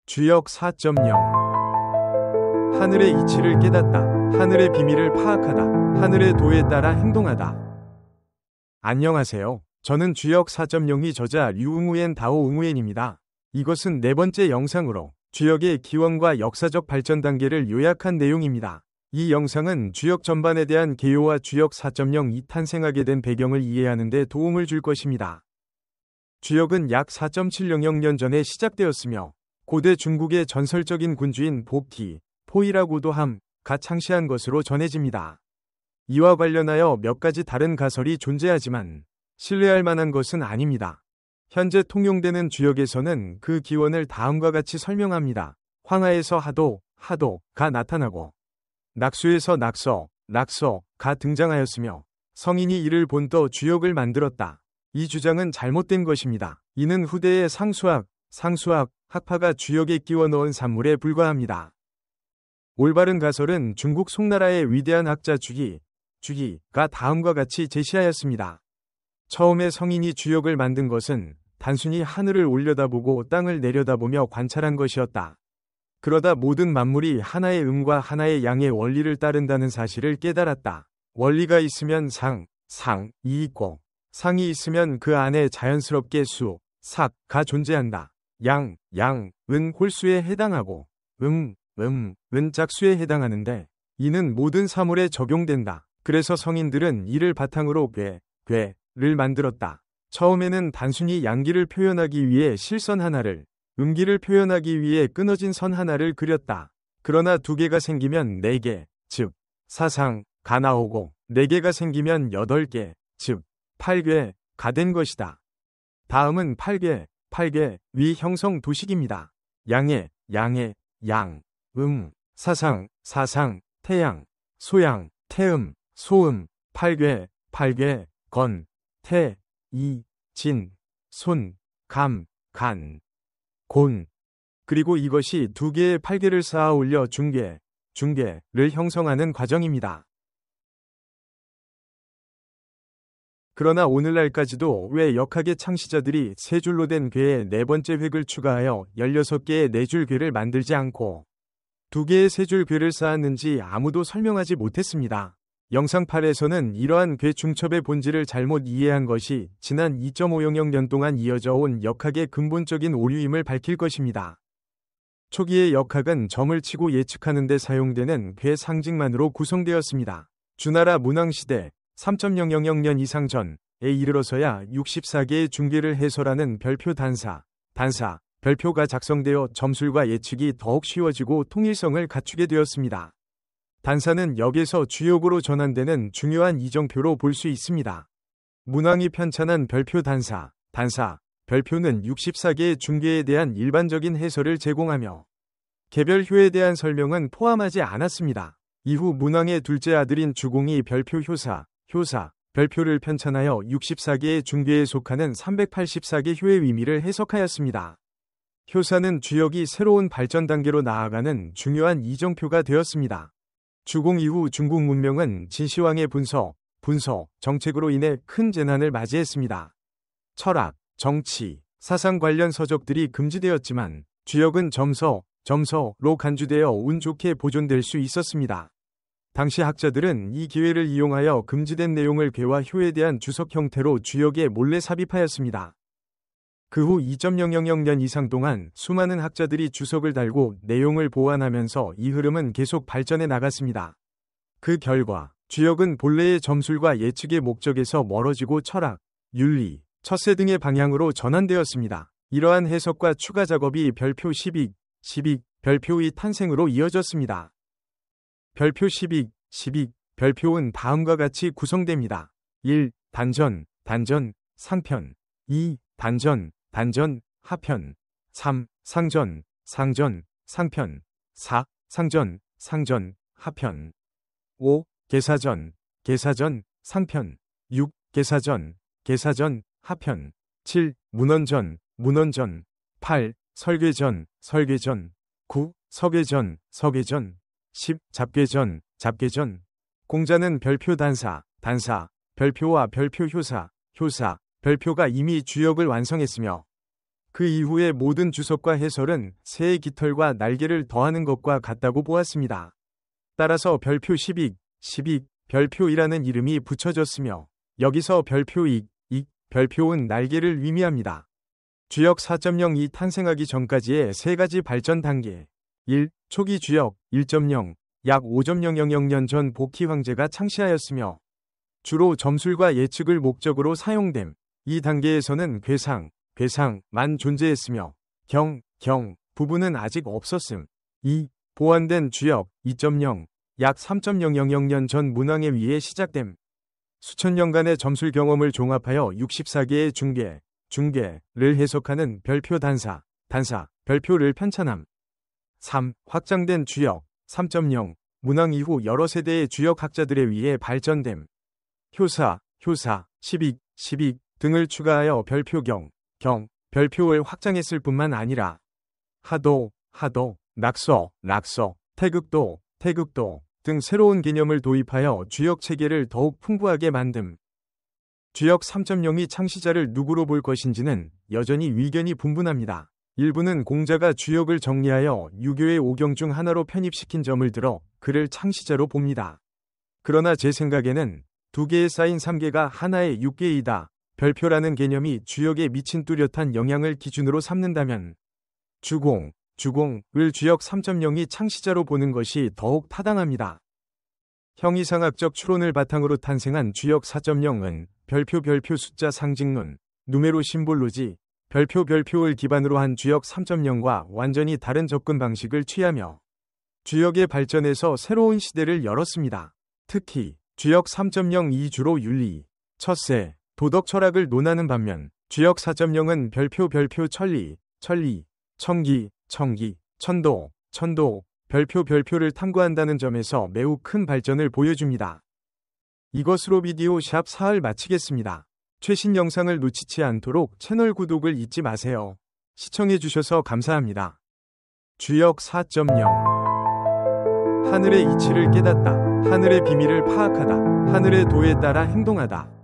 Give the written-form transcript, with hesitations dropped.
주역 4.0 하늘의 이치를 깨닫다. 하늘의 비밀을 파악하다. 하늘의 도에 따라 행동하다. 안녕하세요. 저는 주역 4.0이 저자 류응우엔 다오 응우엔입니다. 이것은 네 번째 영상으로 주역의 기원과 역사적 발전 단계를 요약한 내용입니다. 이 영상은 주역 전반에 대한 개요와 주역 4.0이 탄생하게 된 배경을 이해하는 데 도움을 줄 것입니다. 주역은 약 4.700년 전에 시작되었으며 고대 중국의 전설적인 군주인 복티, 포이라고도 함가 창시한 것으로 전해집니다. 이와 관련하여 몇 가지 다른 가설이 존재하지만 신뢰할 만한 것은 아닙니다. 현재 통용되는 주역에서는 그 기원을 다음과 같이 설명합니다. 황하에서 하도가 나타나고 낙수에서 낙서가 등장하였으며 성인이 이를 본떠 주역을 만들었다. 이 주장은 잘못된 것입니다. 이는 후대의 상수학 학파가 주역에 끼워 넣은 산물에 불과합니다. 올바른 가설은 중국 송나라의 위대한 학자 주기가 다음과 같이 제시하였습니다. 처음에 성인이 주역을 만든 것은 단순히 하늘을 올려다보고 땅을 내려다보며 관찰한 것이었다. 그러다 모든 만물이 하나의 음과 하나의 양의 원리를 따른다는 사실을 깨달았다. 원리가 있으면 상이 있고 상이 있으면 그 안에 자연스럽게 삭가 존재한다. 양은 홀수에 해당하고 은 짝수에 해당하는데 이는 모든 사물에 적용된다. 그래서 성인들은 이를 바탕으로 를 만들었다. 처음에는 단순히 양기를 표현하기 위해 실선 하나를, 음기를 표현하기 위해 끊어진 선 하나를 그렸다. 그러나 두 개가 생기면 네 개, 즉 사상가 나오고 네 개가 생기면 8개, 즉 8괴가 된 것이다. 다음은 8괴 위 형성 도식입니다. 양의 양, 사상, 태양, 소양, 태음, 소음, 8괴, 건, 태, 이, 진, 손, 감, 간, 곤. 그리고 이것이 두 개의 8괴를 쌓아 올려 중괴를 형성하는 과정입니다. 그러나 오늘날까지도 왜 역학의 창시자들이 세 줄로 된 괴에 네 번째 획을 추가하여 16개의 네 줄 괴를 만들지 않고 두 개의 세 줄 괴를 쌓았는지 아무도 설명하지 못했습니다. 영상 8에서는 이러한 괴 중첩의 본질을 잘못 이해한 것이 지난 2.500년 동안 이어져 온 역학의 근본적인 오류임을 밝힐 것입니다. 초기의 역학은 점을 치고 예측하는 데 사용되는 괴 상징만으로 구성되었습니다. 주나라 문왕시대 3.000년 이상 전에 이르러서야 64개의 중괴를 해설하는 별표 별표가 작성되어 점술과 예측이 더욱 쉬워지고 통일성을 갖추게 되었습니다. 단사는 역에서 주역으로 전환되는 중요한 이정표로 볼 수 있습니다. 문왕이 편찬한 별표 단사, 별표는 64개의 중괴에 대한 일반적인 해설을 제공하며 개별효에 대한 설명은 포함하지 않았습니다. 이후 문왕의 둘째 아들인 주공이 별표 효사, 별표를 편찬하여 64개의 중괴에 속하는 384개 효의 의미를 해석하였습니다. 효사는 주역이 새로운 발전 단계로 나아가는 중요한 이정표가 되었습니다. 주공 이후 중국 문명은 진시황의 분서 정책으로 인해 큰 재난을 맞이했습니다. 철학, 정치, 사상 관련 서적들이 금지되었지만 주역은 점서로 간주되어 운 좋게 보존될 수 있었습니다. 당시 학자들은 이 기회를 이용하여 금지된 내용을 괴와 효에 대한 주석 형태로 주역에 몰래 삽입하였습니다. 그 후 2.000년 이상 동안 수많은 학자들이 주석을 달고 내용을 보완하면서 이 흐름은 계속 발전해 나갔습니다. 그 결과 주역은 본래의 점술과 예측의 목적에서 멀어지고 철학, 윤리, 처세 등의 방향으로 전환되었습니다. 이러한 해석과 추가 작업이 별표 12 별표의 탄생으로 이어졌습니다. 별표 12 별표는 다음과 같이 구성됩니다. 1. 단전, 상편. 2. 단전, 하편. 3. 상전, 상편. 4. 상전, 하편. 5. 계사전, 상편. 6. 계사전, 하편. 7. 문헌전. 8. 설괴전. 9. 서괴전. 10. 잡괴전. 공자는 별표 단사, 별표와 별표 효사, 별표가 이미 주역을 완성했으며 그 이후의 모든 주석과 해설은 새의 깃털과 날개를 더하는 것과 같다고 보았습니다. 따라서 별표 12, 별표이라는 이름이 붙여졌으며 여기서 별표 별표은 날개를 의미합니다. 주역 4.0이 탄생하기 전까지의 세 가지 발전 단계. 1. 초기 주역 1.0, 약 5.000년 전 복희 황제가 창시하였으며 주로 점술과 예측을 목적으로 사용됨. 이 단계에서는 괴상만 존재했으며 경 부분은 아직 없었음. 2. 보완된 주역 2.0, 약 3.000년 전 문왕에 의해 시작됨. 수천 년간의 점술 경험을 종합하여 64개의 중계를 해석하는 별표 단사, 별표를 편찬함. 3. 확장된 주역 3.0, 문왕 이후 여러 세대의 주역학자들에 의해 발전됨. 효사 12 등을 추가하여 별표 별표를 확장했을 뿐만 아니라 하도, 낙서, 태극도 등 새로운 개념을 도입하여 주역 체계를 더욱 풍부하게 만듦. 주역 3.0이 창시자를 누구로 볼 것인지는 여전히 의견이 분분합니다. 일부는 공자가 주역을 정리하여 유교의 5경 중 하나로 편입시킨 점을 들어 그를 창시자로 봅니다. 그러나 제 생각에는 두 개에 쌓인 3개가 하나의 6개이다. 별표라는 개념이 주역에 미친 뚜렷한 영향을 기준으로 삼는다면 주공을 주역 3.0이 창시자로 보는 것이 더욱 타당합니다. 형이상학적 추론을 바탕으로 탄생한 주역 4.0은 별표 숫자 상징론, 누메로 심볼로지, 별표를 기반으로 한 주역 3.0과 완전히 다른 접근 방식을 취하며 주역의 발전에서 새로운 시대를 열었습니다. 특히 주역 3.0이 주로 윤리, 처세, 도덕 철학을 논하는 반면 주역 4.0은 별표 천리, 청기, 천도, 별표를 탐구한다는 점에서 매우 큰 발전을 보여줍니다. 이것으로 비디오 샵 4을 마치겠습니다. 최신 영상을 놓치지 않도록 채널 구독을 잊지 마세요. 시청해주셔서 감사합니다. 주역 4.0 하늘의 이치를 깨닫다. 하늘의 비밀을 파악하다. 하늘의 도에 따라 행동하다.